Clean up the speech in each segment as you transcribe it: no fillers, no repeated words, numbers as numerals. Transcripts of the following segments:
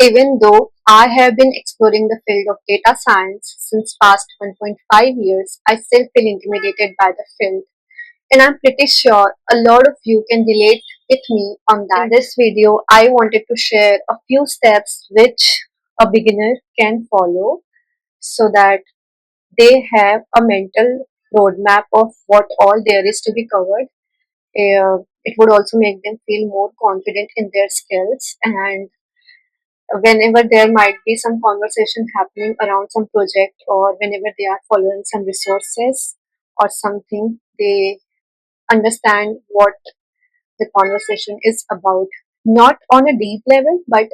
Even though I have been exploring the field of data science since past 1.5 years, I still feel intimidated by the field. And I'm pretty sure a lot of you can relate with me on that. In this video, I wanted to share a few steps which a beginner can follow so that they have a mental roadmap of what all there is to be covered. It would also make them feel more confident in their skills, and whenever there might be some conversation happening around some project, or whenever they are following some resources or something, they understand what the conversation is about, not on a deep level, but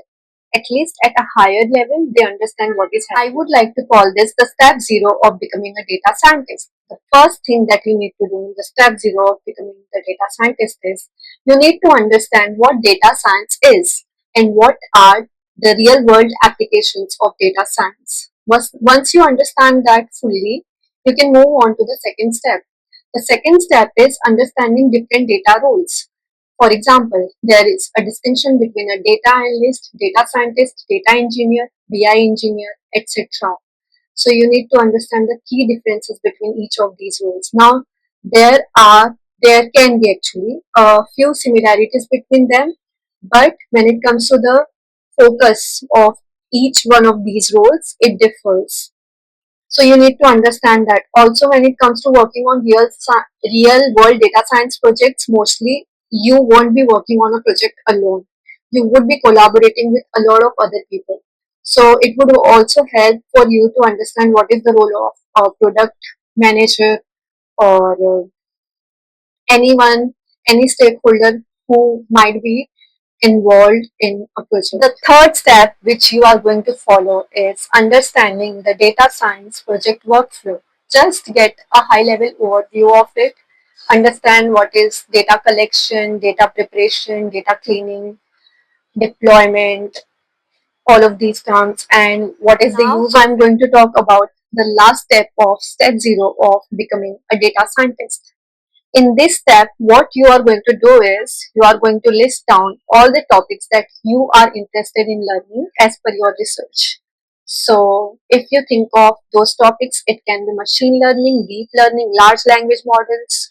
at least at a higher level, they understand what is happening. I would like to call this the step zero of becoming a data scientist. The first thing that you need to do in the step zero of becoming the data scientist is you need to understand what data science is and what are the real world applications of data science. Once you understand that fully, you can move on to the second step. The second step is understanding different data roles. For example, there is a distinction between a data analyst, data scientist, data engineer, BI engineer, etc. So you need to understand the key differences between each of these roles. Now, there can be actually a few similarities between them, but when it comes to the focus of each one of these roles, it differs. So you need to understand that. Also, when it comes to working on real world data science projects, mostly you won't be working on a project alone. You would be collaborating with a lot of other people. So it would also help for you to understand what is the role of a product manager, or anyone, any stakeholder who might be involved in a project. The third step which you are going to follow is understanding the data science project workflow. Just get a high level overview of it, understand what is data collection, data preparation, data cleaning, deployment, all of these terms, and what is the use. I'm going to talk about the last step of step zero of becoming a data scientist. In this step, what you are going to do is you are going to list down all the topics that you are interested in learning as per your research. So if you think of those topics, it can be machine learning, deep learning, large language models,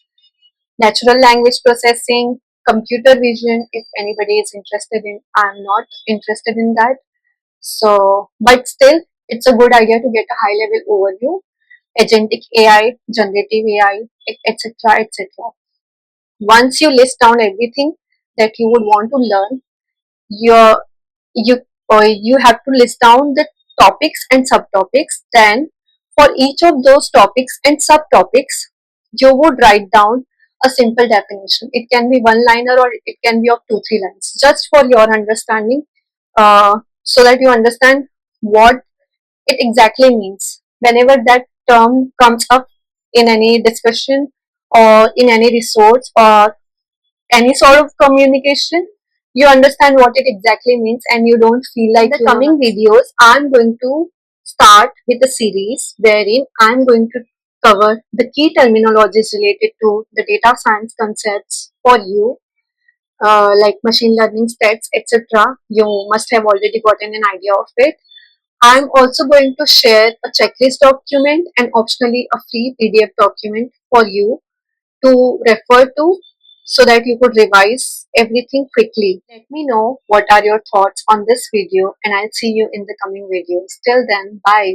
natural language processing, computer vision. If anybody is interested in, I'm not interested in that. So, but still, it's a good idea to get a high level overview. Agentic AI, generative AI, etc., etc. Once you list down everything that you would want to learn, your you you have to list down the topics and subtopics. Then for each of those topics and subtopics, you would write down a simple definition. It can be one liner or it can be of 2-3 lines, just for your understanding, so that you understand what it exactly means. Whenever that term comes up in any discussion or in any resource or any sort of communication, you understand what it exactly means and you don't feel like. In the coming videos, I'm going to start with a series wherein I'm going to cover the key terminologies related to the data science concepts for you, like machine learning, stats, etc. You must have already gotten an idea of it. I'm also going to share a checklist document and optionally a free PDF document for you to refer to so that you could revise everything quickly. Let me know what are your thoughts on this video, and I'll see you in the coming videos. Till then, bye.